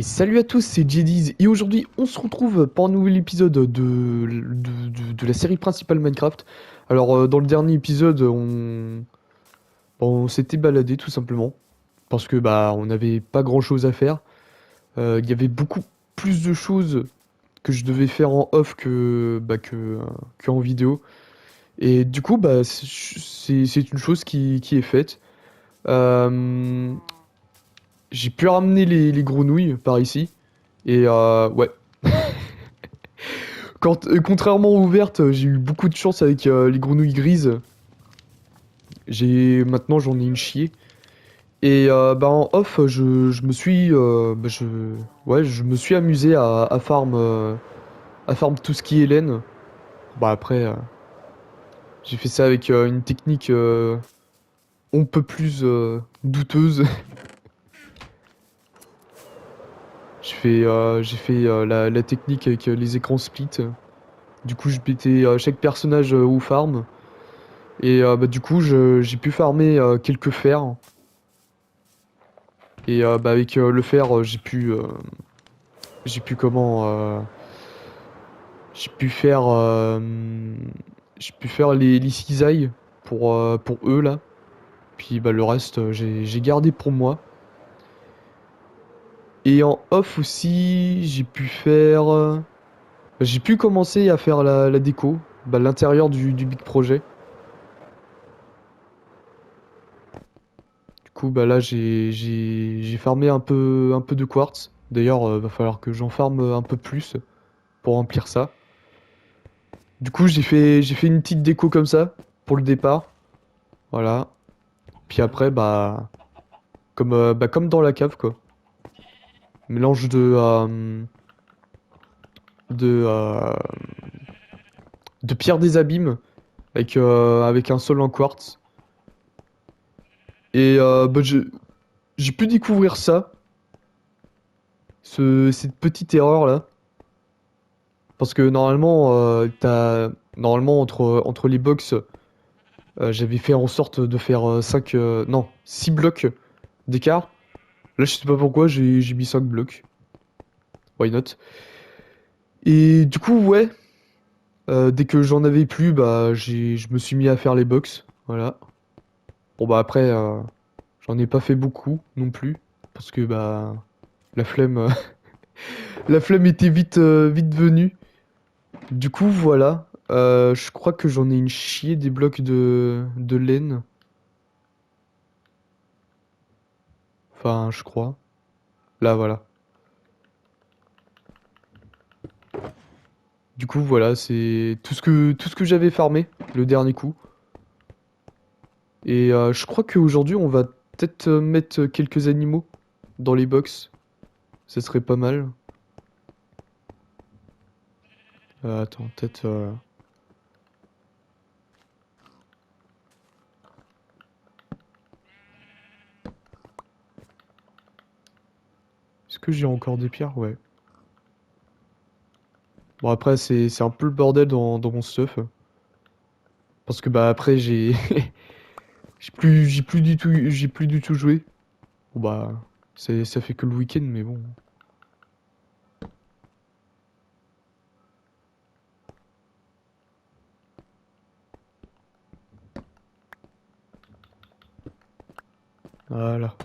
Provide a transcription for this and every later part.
Et salut à tous, c'est Jediz et aujourd'hui on se retrouve pour un nouvel épisode de la série principale Minecraft. Alors dans le dernier épisode on s'était baladé tout simplement parce que bah on n'avait pas grand chose à faire. Il y avait beaucoup plus de choses que je devais faire en off que en vidéo. Et du coup bah c'est une chose qui est faite. Euh, j'ai pu ramener les grenouilles par ici et ouais. Contrairement aux ouvertes, j'ai eu beaucoup de chance avec les grenouilles grises. Maintenant j'en ai une chier. Et bah en off, je me suis, ouais, je me suis amusé à farm tout ce qui est laine. Bah après, j'ai fait ça avec une technique on peut plus douteuse. J'ai fait la technique avec les écrans split. Du coup, je mettais chaque personnage au farm. Et bah, du coup, j'ai pu farmer quelques fers. Et bah, avec le fer, j'ai pu comment, j'ai pu faire, j'ai pu faire les cisailles pour eux là. Puis bah, le reste, j'ai gardé pour moi. Et en off aussi, j'ai pu commencer à faire la déco, bah, l'intérieur du big projet. Du coup, bah là, j'ai farmé un peu de quartz. D'ailleurs, va falloir que j'en farme un peu plus pour remplir ça. Du coup, j'ai fait une petite déco comme ça pour le départ. Voilà. Puis après, comme dans la cave, quoi. Mélange de, euh, de pierre des abîmes avec un sol en quartz. Et bah, j'ai pu découvrir ça, cette petite erreur là. Parce que normalement, normalement entre les box, j'avais fait en sorte de faire 5, non, 6 blocs d'écart. Là, je sais pas pourquoi, j'ai mis 5 blocs. Why not? Et du coup, ouais, dès que j'en avais plus, bah, je me suis mis à faire les box. Voilà. Bon, bah, après, j'en ai pas fait beaucoup non plus. Parce que, bah, la flemme, la flemme était vite venue. Du coup, voilà. Je crois que j'en ai une chier des blocs de laine. Enfin, je crois. Là, voilà. Du coup, voilà, c'est tout ce que j'avais farmé le dernier coup. Et je crois qu'aujourd'hui, on va peut-être mettre quelques animaux dans les box. Ça serait pas mal. Attends, peut-être. Est-ce que j'ai encore des pierres? Ouais. Bon, après, c'est un peu le bordel dans mon stuff. Parce que, bah, après, j'ai plus du tout joué. Bon, bah, ça fait que le week-end, mais bon. Voilà.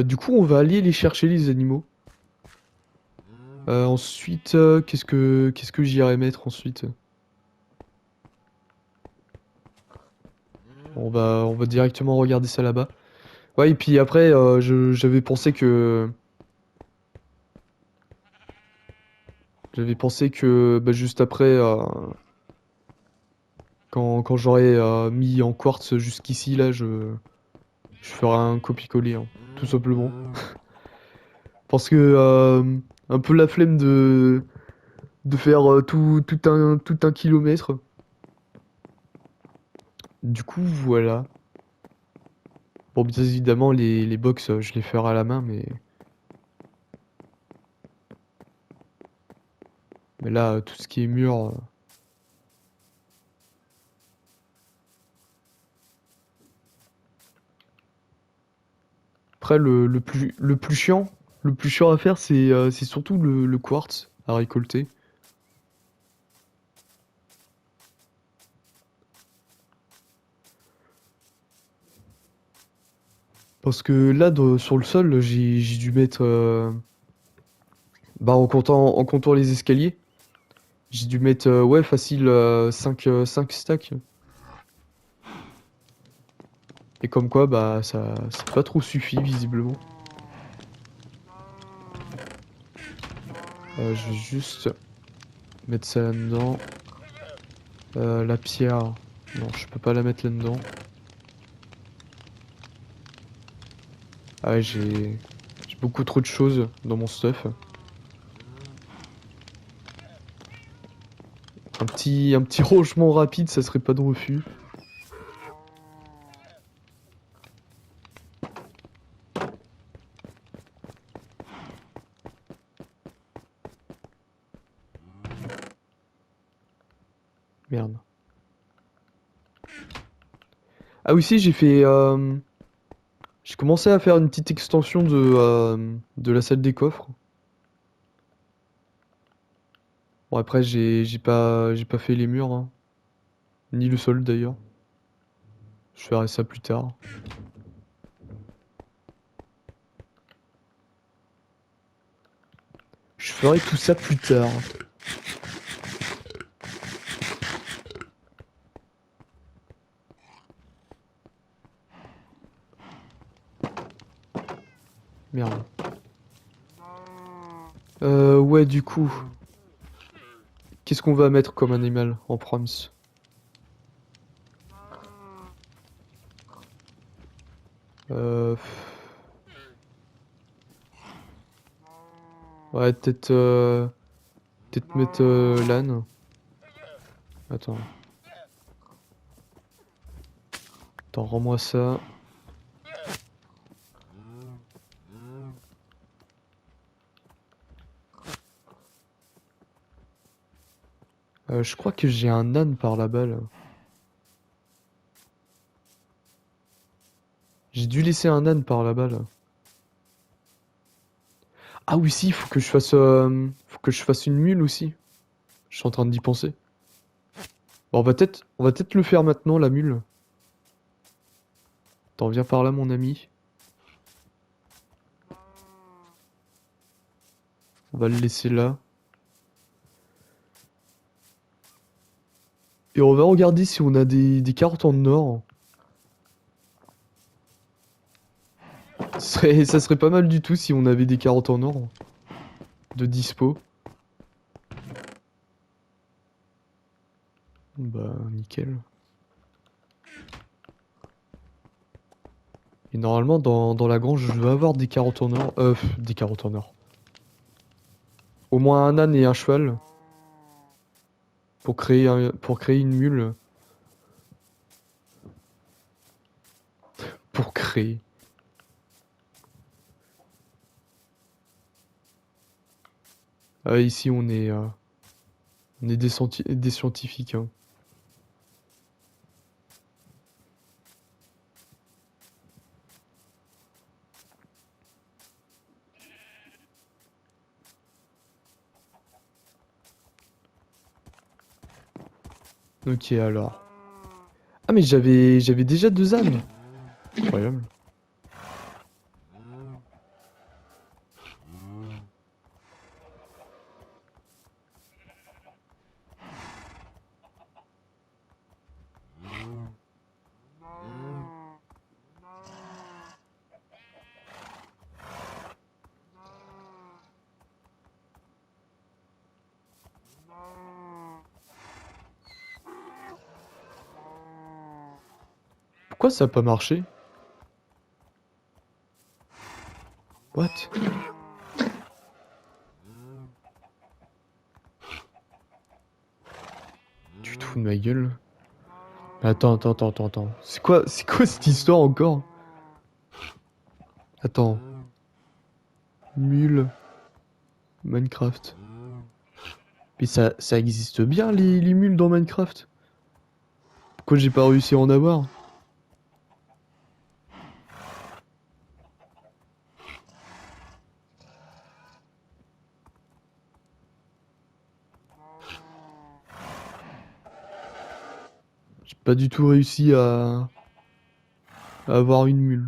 Du coup, on va aller les chercher, les animaux. Ensuite, qu'est-ce que j'irai mettre ensuite? On va directement regarder ça là-bas. Ouais, et puis après, j'avais pensé que bah, juste après, quand j'aurai mis en quartz jusqu'ici, là, je ferai un copier-coller, hein, tout simplement. Parce que un peu la flemme de faire tout un kilomètre. Du coup, voilà. Bon, bien évidemment, les box, je les ferai à la main, mais là, tout ce qui est mur, Après, le plus chiant à faire, c'est surtout le quartz à récolter. Parce que là, sur le sol, j'ai dû mettre, bah, en comptant les escaliers, j'ai dû mettre, ouais, facile, 5 stacks. Et comme quoi, bah, ça a pas trop suffi, visiblement. Je vais juste mettre ça là-dedans. La pierre, non, je peux pas la mettre là-dedans. Ah ouais, j'ai beaucoup trop de choses dans mon stuff. Un petit rangement rapide, ça serait pas de refus. Merde. Ah oui, si, j'ai commencé à faire une petite extension de la salle des coffres. Bon, après, j'ai pas fait les murs, hein. Ni le sol d'ailleurs. Je ferai ça plus tard. Je ferai tout ça plus tard. Merde. Ouais, du coup, qu'est-ce qu'on va mettre comme animal en proms? Euh... Ouais, peut-être mettre l'âne. Attends. Attends, rends-moi ça. Je crois que j'ai un âne par là-bas, là. J'ai dû laisser un âne par là-bas, là. Ah oui, si, faut que je fasse une mule aussi. Je suis en train d'y penser. Bon, on va peut-être le faire maintenant, la mule. Attends, viens par là, mon ami. On va le laisser là. Et on va regarder si on a des carottes en or. Ça serait pas mal du tout si on avait des carottes en or de dispo. Bah, nickel. Et normalement, dans la grange, je vais avoir des carottes en or. Des carottes en or. Au moins un âne et un cheval. Pour créer une mule. Pour créer. Ici, on est des scientifiques, hein. Ok, alors. Ah, mais j'avais déjà 2 ânes. Incroyable. Pourquoi ça a pas marché? What? Tu te fous de ma gueule? Attends. C'est quoi cette histoire encore? Attends. Mule. Minecraft. Mais ça existe bien les mules dans Minecraft? Pourquoi j'ai pas réussi à en avoir? pas du tout réussi à avoir une mule.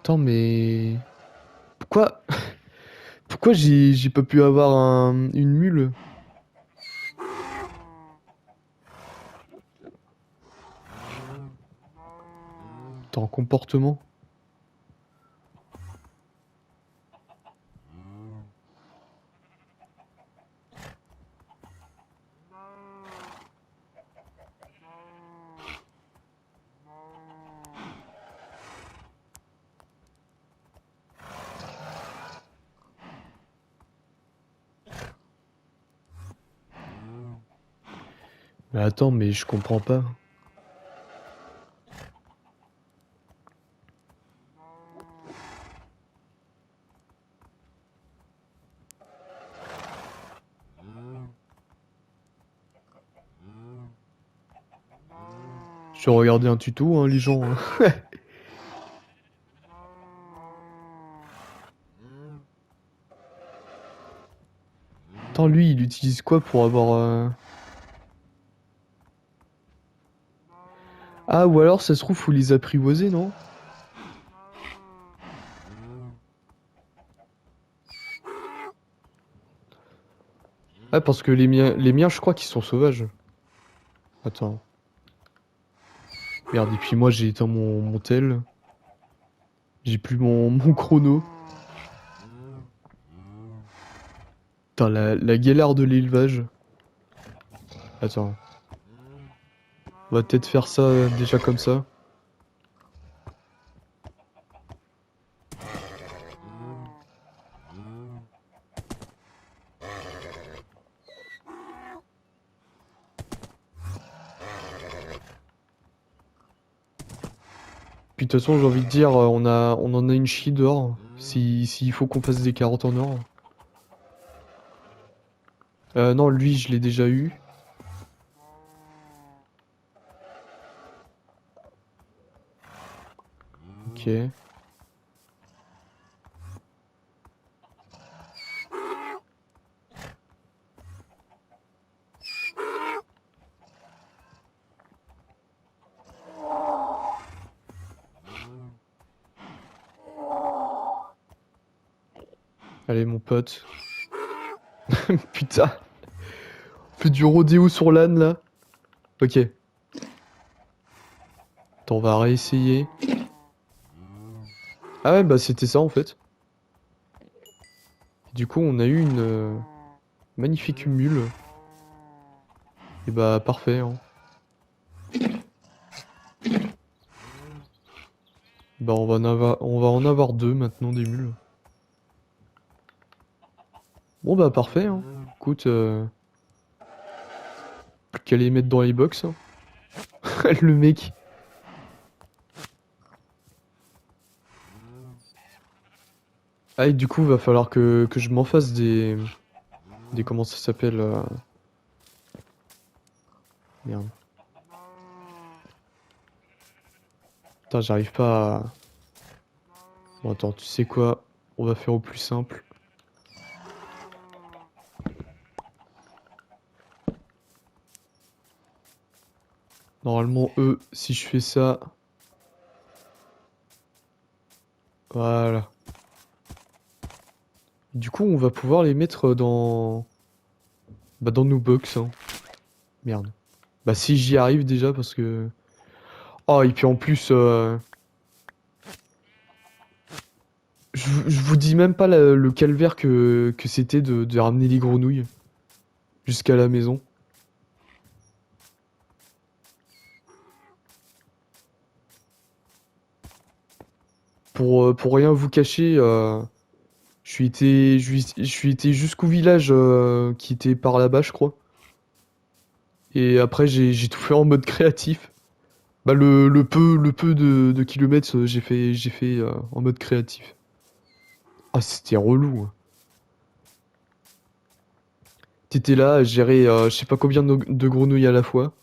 Attends, mais... Pourquoi... Pourquoi j'ai pas pu avoir une mule? Attends, comportement. Mais attends, mais je comprends pas. Je regardais un tuto, hein, les gens, hein. Attends, lui, il utilise quoi pour avoir... Ah, ou alors, ça se trouve, faut les apprivoiser, non? Ah, parce que les miens, je crois qu'ils sont sauvages. Attends. Merde, et puis moi, j'ai éteint mon tel. J'ai plus mon chrono. Putain, la galère de l'élevage. Attends. On va peut-être faire ça déjà comme ça. Puis de toute façon, j'ai envie de dire, on en a une chie dehors. S'il faut qu'on fasse des carottes en or. Non, lui, je l'ai déjà eu. Ok. Allez, mon pote. Putain. On fait du rodéo sur l'âne, là. Ok. Attends, on va réessayer. Ah ouais, bah c'était ça, en fait. Du coup, on a eu une magnifique mule. Et bah, parfait, hein. Bah, on va en avoir deux, maintenant, des mules. Bon, bah, parfait, hein. Écoute, plus qu'à les mettre dans les box, hein. Le mec. Ah, et du coup, va falloir que je m'en fasse des... Comment ça s'appelle Merde. Putain, j'arrive pas à... Bon, attends, tu sais quoi? On va faire au plus simple. Normalement, eux, si je fais ça... Voilà. Du coup, on va pouvoir les mettre dans... Bah, dans nos box, hein. Merde. Bah, si j'y arrive déjà, parce que... Oh, et puis en plus... je vous dis même pas le calvaire que c'était de ramener les grenouilles jusqu'à la maison. Pour rien vous cacher, je suis été jusqu'au village qui était par là-bas, je crois. Et après, j'ai tout fait en mode créatif. Bah, le peu de kilomètres, j'ai fait en mode créatif. Ah, c'était relou, hein. T'étais là à gérer je sais pas combien de grenouilles à la fois.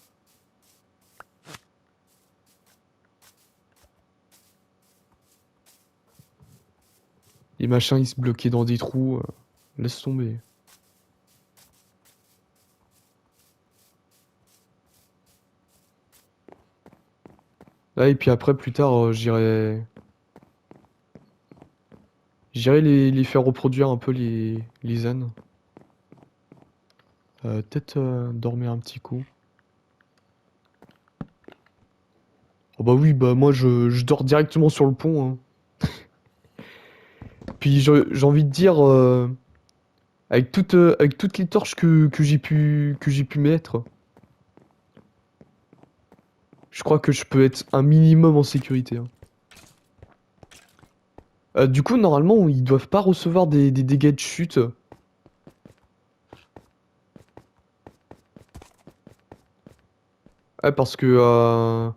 Les machins, ils se bloquaient dans des trous. Laisse tomber. Ah, et puis après, plus tard, j'irai les faire reproduire un peu les ânes. Peut-être dormir un petit coup. Oh bah oui, bah moi je dors directement sur le pont, hein. Puis j'ai envie de dire, avec toutes les torches que j'ai pu mettre, je crois que je peux être un minimum en sécurité, hein. Du coup, normalement, ils doivent pas recevoir des dégâts de chute. Ouais, parce que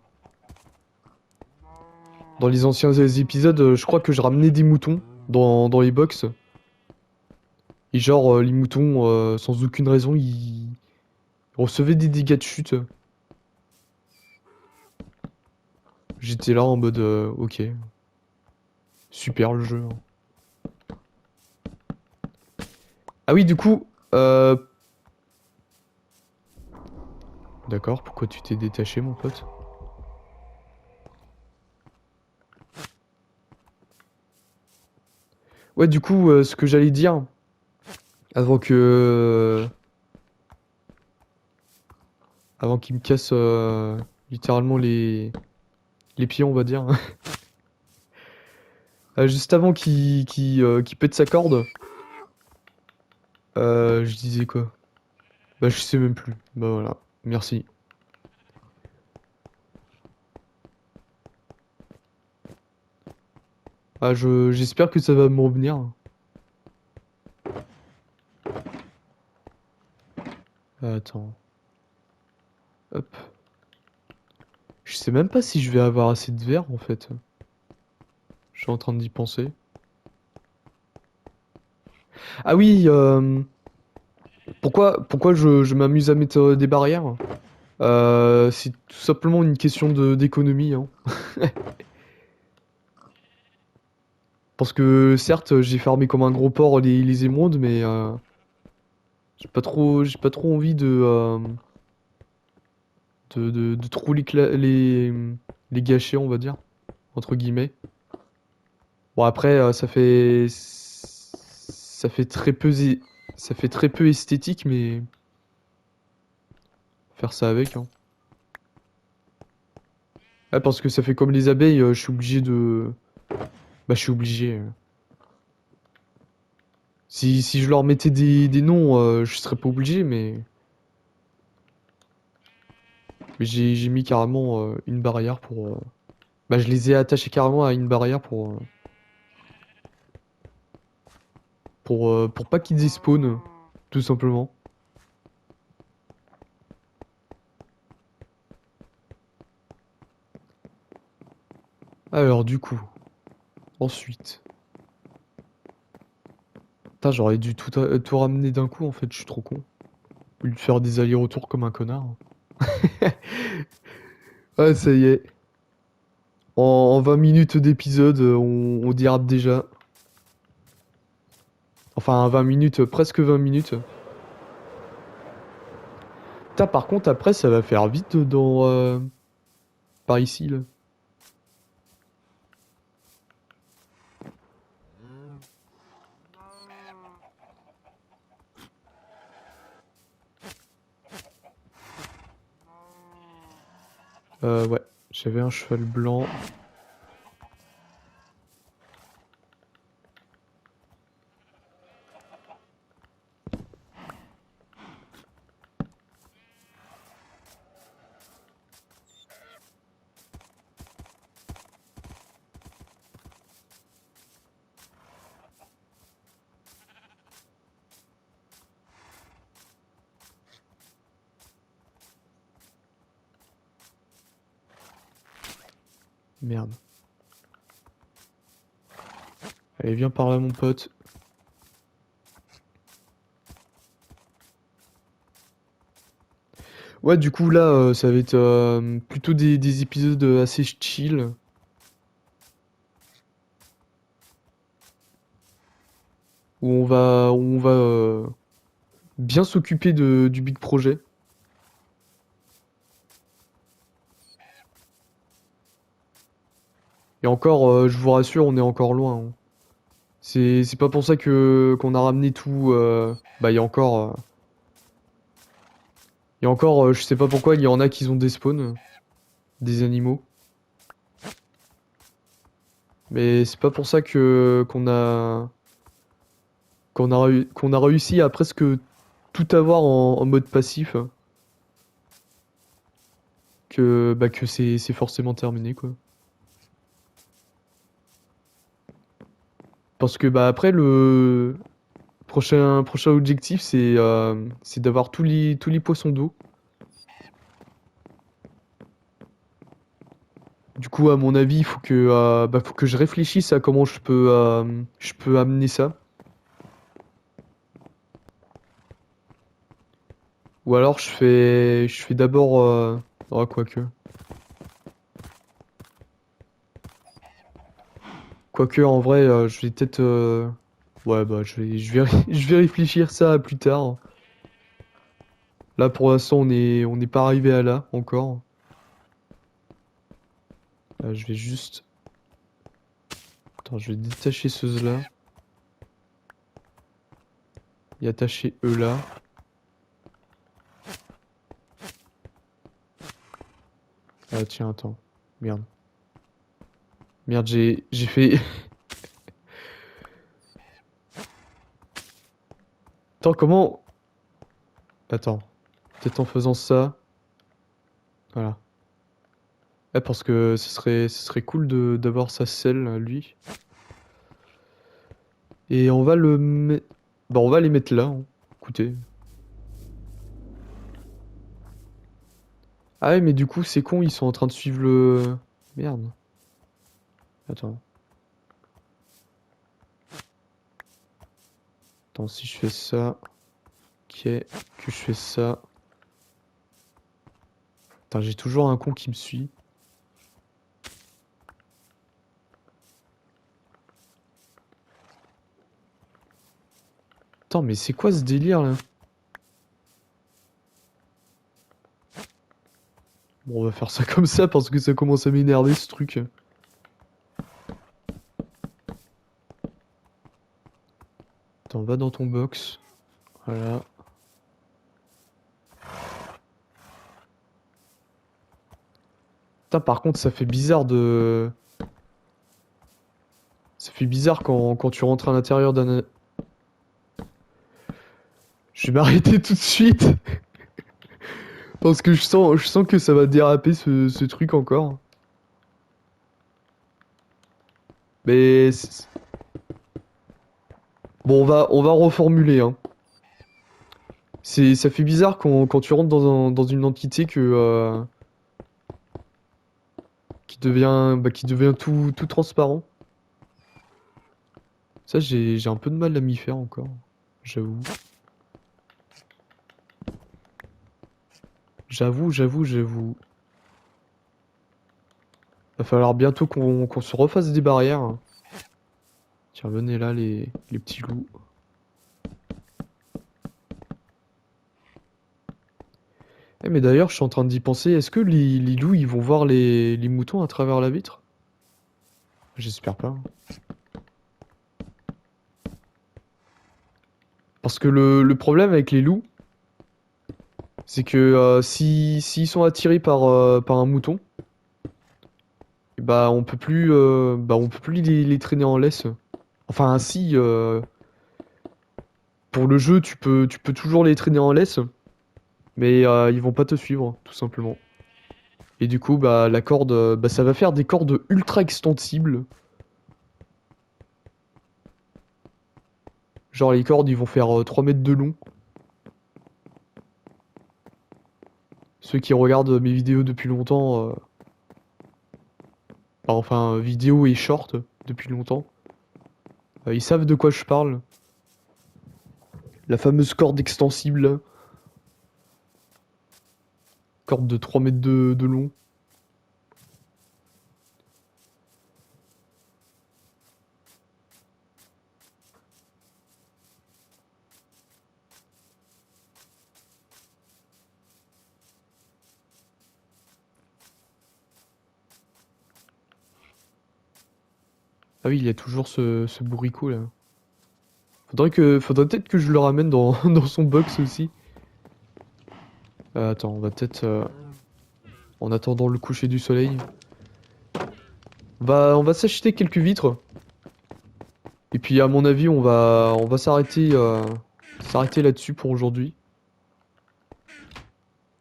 dans les anciens épisodes, je crois que je ramenais des moutons dans les box. Et genre, les moutons, sans aucune raison, ils recevaient des dégâts de chute. J'étais là en mode, ok, super le jeu, hein. Ah oui, du coup, d'accord, pourquoi tu t'es détaché, mon pote? Ouais, du coup, ce que j'allais dire, avant que... avant qu'il me casse littéralement les pieds, on va dire. Juste avant qu'il pète sa corde, je disais quoi? Bah, je sais même plus. Bah voilà, merci. Ah, j'espère que ça va me revenir. Attends, hop. Je sais même pas si je vais avoir assez de verre, en fait. Je suis en train d'y penser. Ah oui, pourquoi je m'amuse à mettre des barrières? C'est tout simplement une question d'économie, hein. Parce que certes, j'ai farmé comme un gros porc les émeraudes, mais j'ai pas trop envie de trop les gâcher, on va dire, entre guillemets. Bon après, ça fait très peu, ça fait très peu esthétique, mais faire ça avec, hein. Ah, parce que ça fait comme les abeilles, je suis obligé de, bah je suis obligé. Si je leur mettais des noms, je serais pas obligé, mais j'ai mis carrément une barrière pour, bah je les ai attachés carrément à une barrière pour pas qu'ils despawnent, tout simplement. Alors du coup, ensuite. Putain, j'aurais dû tout ramener d'un coup en fait, je suis trop con. Au lieu de faire des allers-retours comme un connard. Ah, ça y est. En 20 minutes d'épisode, on dérape déjà. Enfin, 20 minutes, presque 20 minutes. Putain, par contre, après, ça va faire vite par ici, là. Ouais. J'avais un cheval blanc. Merde. Allez, viens par là, mon pote. Ouais, du coup, là, ça va être plutôt des épisodes assez chill. Où on va bien s'occuper du big projet. Et encore, je vous rassure, on est encore loin, hein. C'est pas pour ça que qu'on a ramené tout. Bah, il y a encore, je sais pas pourquoi, il y en a qui ont des spawns, des animaux. Mais c'est pas pour ça que qu'on a réussi à presque tout avoir en mode passif, que c'est forcément terminé, quoi. Parce que bah après le prochain objectif c'est d'avoir tous les poissons d'eau. Du coup à mon avis il faut que je réfléchisse à comment je peux amener ça. Ou alors je fais d'abord oh, quoique. Quoique en vrai je vais peut-être ouais bah je vais je vais réfléchir ça plus tard. Là pour l'instant on n'est pas arrivé à là encore. Je vais juste attends, je vais détacher ceux là et attacher eux là. Ah tiens, attends. Merde. Merde, j'ai fait. Attends, comment. Attends. Peut-être en faisant ça. Voilà. Ouais, parce que ce serait cool d'avoir sa selle, lui. Et on va le mettre. Bon, on va les mettre là, hein. Écoutez. Ah ouais, mais du coup, c'est con, ils sont en train de suivre le. Merde. Attends. Attends, si je fais ça. Ok. Que je fais ça. Attends, j'ai toujours un con qui me suit. Attends, mais c'est quoi ce délire là? Bon, on va faire ça comme ça parce que ça commence à m'énerver ce truc. Attends, va dans ton box. Voilà. Putain, par contre, ça fait bizarre de. Ça fait bizarre quand tu rentres à l'intérieur d'un. Je vais m'arrêter tout de suite. Parce que je sens que ça va déraper ce truc encore. Mais. Bon, on va reformuler, hein. Ça fait bizarre quand tu rentres dans une entité qui devient tout transparent. Ça, j'ai un peu de mal à m'y faire encore. J'avoue. J'avoue. Va falloir bientôt qu'on se refasse des barrières, hein. Tiens, venez là, les petits loups. Eh, mais d'ailleurs, je suis en train d'y penser. Est-ce que les loups, ils vont voir les moutons à travers la vitre? J'espère pas, hein. Parce que le problème avec les loups, c'est que s'ils sont attirés par un mouton, on peut plus les traîner en laisse. Enfin, si, pour le jeu, tu peux toujours les traîner en laisse, mais ils vont pas te suivre, tout simplement. Et du coup, bah, la corde, ça va faire des cordes ultra extensibles. Genre, les cordes, ils vont faire 3 mètres de long. Ceux qui regardent mes vidéos depuis longtemps, Enfin, vidéo et short depuis longtemps. Ils savent de quoi je parle. La fameuse corde extensible. Corde de 3 mètres de long. Ah oui, il y a toujours ce bourricot là. Faudrait peut-être que je le ramène dans, dans son box aussi. Attends, on va peut-être... en attendant le coucher du soleil. On va s'acheter quelques vitres. Et puis à mon avis, on va s'arrêter là-dessus pour aujourd'hui.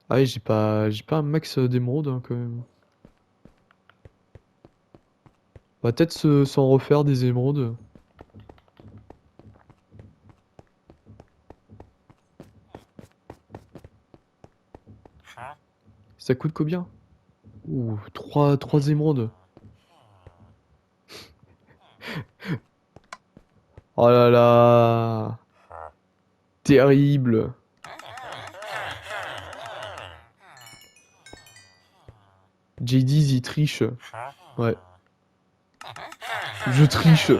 Ah oui, j'ai pas un max d'émeraude hein, quand même. On va peut-être s'en refaire des émeraudes. Ça coûte combien? Ouh, 3 émeraudes. Oh là là. Terrible. JD, il triche. Ouais. Je triche.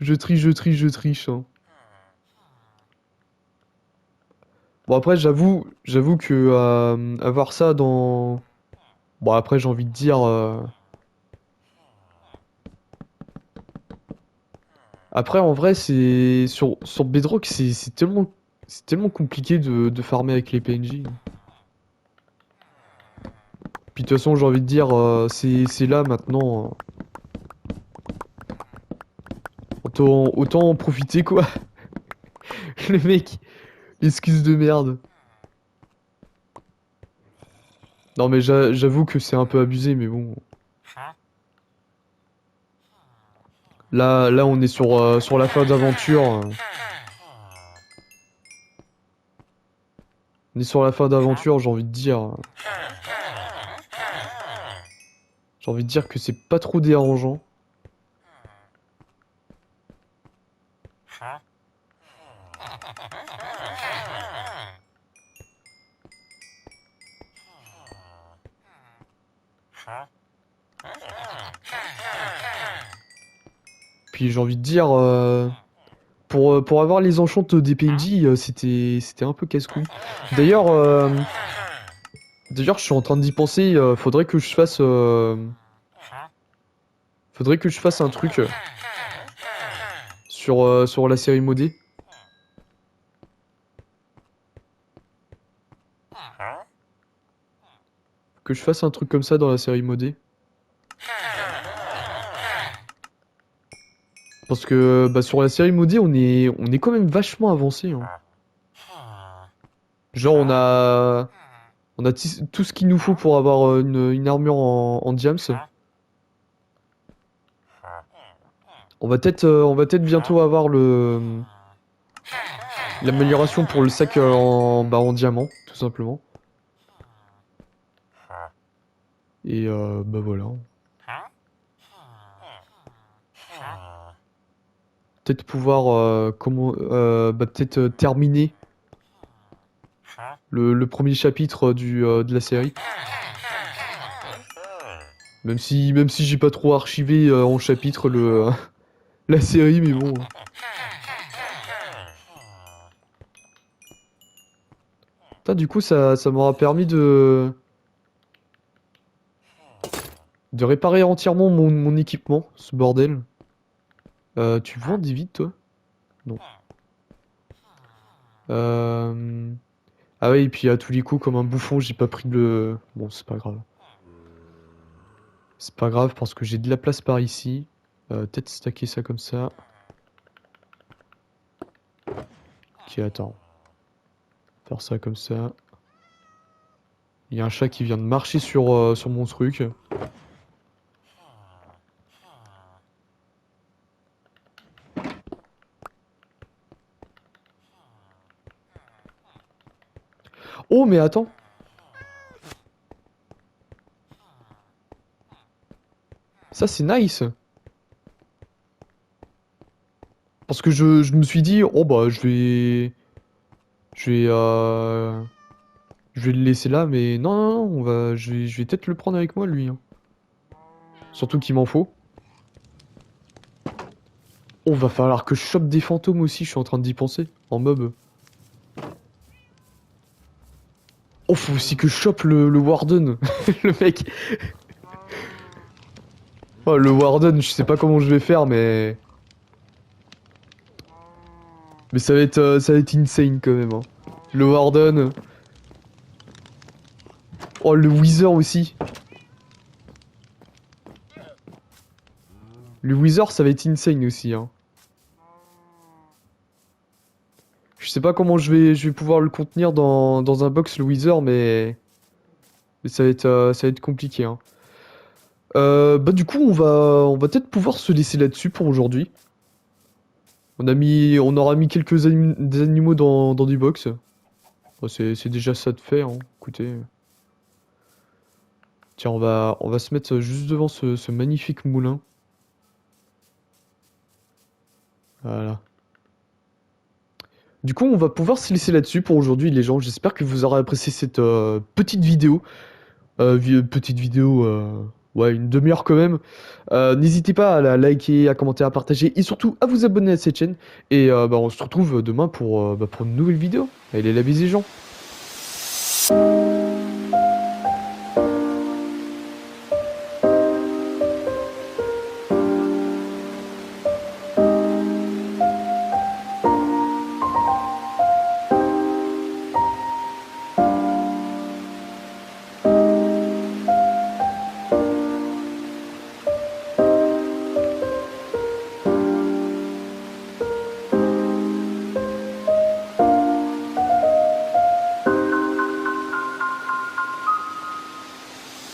Je triche, hein. Bon après j'avoue que avoir ça dans... Bon après j'ai envie de dire... Après en vrai c'est... Sur Bedrock c'est tellement compliqué de farmer avec les PNJ. Puis de toute façon j'ai envie de dire c'est là maintenant. Autant en profiter quoi. Le mec, excuse de merde. Non mais j'avoue que c'est un peu abusé mais bon. Là on est sur la fin d'aventure. On est sur la fin d'aventure, j'ai envie de dire. J'ai envie de dire que c'est pas trop dérangeant. Puis j'ai envie de dire, pour avoir les enchantes des PNJ, c'était un peu casse-couille. D'ailleurs, d'ailleurs, je suis en train d'y penser, faudrait que je fasse un truc sur la série modée. Que je fasse un truc comme ça dans la série modée. Parce que bah, sur la série modée, on est quand même vachement avancé, hein. Genre, on a tout ce qu'il nous faut pour avoir une armure en diams. On va peut-être bientôt avoir l'amélioration pour le sac en diamant, tout simplement. Et bah voilà. Peut-être pouvoir peut-être terminer le premier chapitre de la série. Même si j'ai pas trop archivé en chapitre la série, mais bon. Putain, du coup, ça m'aura permis de réparer entièrement mon équipement, ce bordel. Tu vends des vides, toi? Non. Euh... Ah ouais, et puis à tous les coups, comme un bouffon, j'ai pas pris le... Bon, c'est pas grave. C'est pas grave parce que j'ai de la place par ici. Peut-être stacker ça comme ça. Ok, attends. Faire ça comme ça. Il y a un chat qui vient de marcher sur mon truc. Oh, mais attends. Ça, c'est nice. Parce que je me suis dit, oh bah, je vais, je vais le laisser là, mais non, non, non, je vais peut-être le prendre avec moi, lui, hein. Surtout qu'il m'en faut. Oh, va falloir que je chope des fantômes aussi, je suis en train d'y penser, en mob. Oh, faut aussi que je chope le Warden. Le mec. Oh, le Warden, je sais pas comment je vais faire, mais... Mais ça va être insane, quand même, hein. Le Warden. Oh, le Wither aussi. Le Wither, ça va être insane aussi, hein. Je sais pas comment je vais pouvoir le contenir dans un box, le Wither, mais ça va être compliqué, hein. Bah du coup, on va peut-être pouvoir se laisser là-dessus pour aujourd'hui. On aura mis quelques des animaux dans du box. Bon, c'est déjà ça de fait, hein. Écoutez. Tiens, on va se mettre juste devant ce magnifique moulin. Voilà. Du coup, on va pouvoir se laisser là-dessus pour aujourd'hui, les gens. J'espère que vous aurez apprécié cette petite vidéo. Petite vidéo, ouais, une demi-heure quand même. N'hésitez pas à la liker, à commenter, à partager et surtout à vous abonner à cette chaîne. Et bah, on se retrouve demain pour une nouvelle vidéo. Allez, la bise les gens.